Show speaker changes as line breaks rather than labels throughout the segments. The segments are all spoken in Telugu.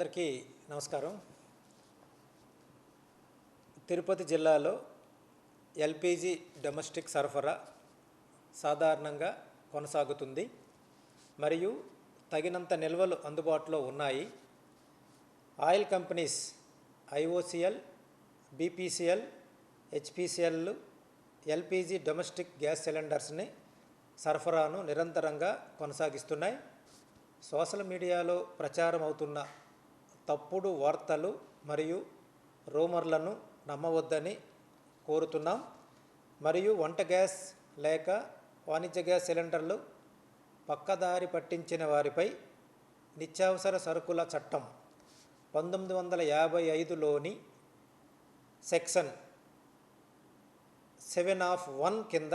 అందరికీ నమస్కారం. తిరుపతి జిల్లాలో ఎల్పిజి డొమెస్టిక్ సరఫరా సాధారణంగా కొనసాగుతుంది మరియు తగినంత నిల్వలు అందుబాటులో ఉన్నాయి. Oil companies IOCL, BPCL, HPCL LPG domestic gas సిలిండర్స్ని సరఫరాను నిరంతరంగా కొనసాగిస్తున్నాయి. సోషల్ మీడియాలో ప్రచారం అవుతున్న తప్పుడు వార్తలు మరియు రూమర్లను నమ్మవద్దని కోరుతున్నాం. మరియు వంట గ్యాస్ లేక వాణిజ్య గ్యాస్ సిలిండర్లు పక్కదారి పట్టించిన వారిపై నిత్యావసర సరుకుల చట్టం 1955లోని సెక్షన్ 7(1) కింద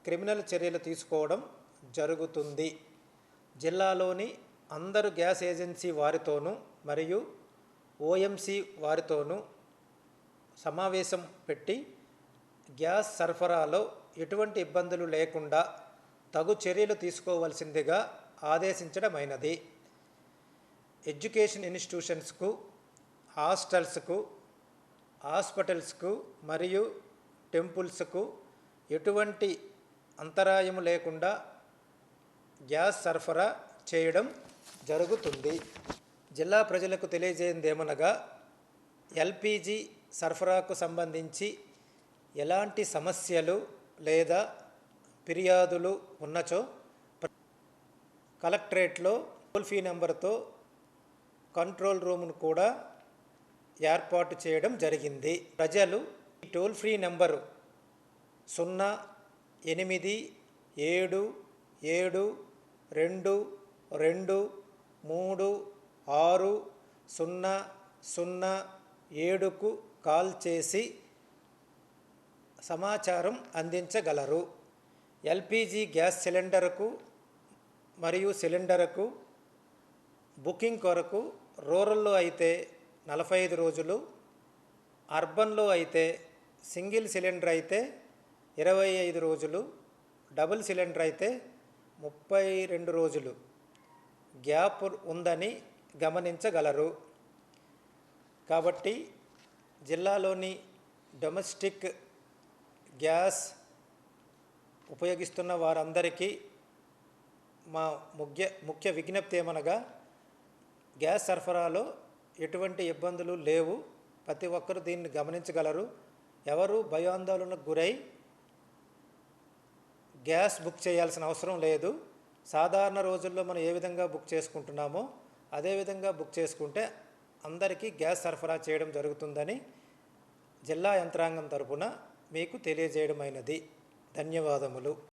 క్రిమినల్ చర్యలు తీసుకోవడం జరుగుతుంది. జిల్లాలోని అందరు గ్యాస్ ఏజెన్సీ వారితోనూ మరియు ఓఎంసీ వారితోనూ సమావేశం పెట్టి గ్యాస్ సరఫరాలో ఎటువంటి ఇబ్బందులు లేకుండా తగు చర్యలు తీసుకోవాల్సిందిగా ఆదేశించడమైనది. ఎడ్యుకేషన్ ఇన్స్టిట్యూషన్స్కు, హాస్టల్స్కు, హాస్పిటల్స్కు మరియు టెంపుల్స్కు ఎటువంటి అంతరాయము లేకుండా గ్యాస్ సరఫరా చేయడం జరుగుతుంది. జిల్లా ప్రజలకు తెలియజేయందేమనగా ఎల్పిజి సరఫరాకు సంబంధించి ఎలాంటి సమస్యలు లేదా ఫిర్యాదులు ఉన్నచో కలెక్టరేట్లో టోల్ ఫ్రీ నెంబర్తో కంట్రోల్ రూమ్ను కూడా ఏర్పాటు చేయడం జరిగింది. ప్రజలు ఈ టోల్ ఫ్రీ నెంబరు 0877236007కు కాల్ చేసి సమాచారం అందించగలరు. ఎల్పిజి గ్యాస్ సిలిండర్కు మరియు సిలిండర్కు బుకింగ్ కొరకు రూరల్లో అయితే 45 రోజులు, అర్బన్లో అయితే సింగిల్ సిలిండర్ అయితే 25 రోజులు, డబుల్ సిలిండర్ అయితే 32 రోజులు గ్యాప్ ఉందని గమనించగలరు. కాబట్టి జిల్లాలోని డొమెస్టిక్ గ్యాస్ ఉపయోగిస్తున్న వారందరికీ మా ముఖ్య విజ్ఞప్తి ఏమనగా గ్యాస్ సరఫరాలో ఎటువంటి ఇబ్బందులు లేవు. ప్రతి ఒక్కరూ దీన్ని గమనించగలరు. ఎవరు భయాందోళనకు గురై గ్యాస్ బుక్ చేయాల్సిన అవసరం లేదు. సాధారణ రోజుల్లో మనం ఏ విధంగా బుక్ చేసుకుంటున్నామో అదేవిధంగా బుక్ చేసుకుంటే అందరికీ గ్యాస్ సరఫరా చేయడం జరుగుతుందని జిల్లా యంత్రాంగం తరపున మీకు తెలియజేయడమైనది. ధన్యవాదములు.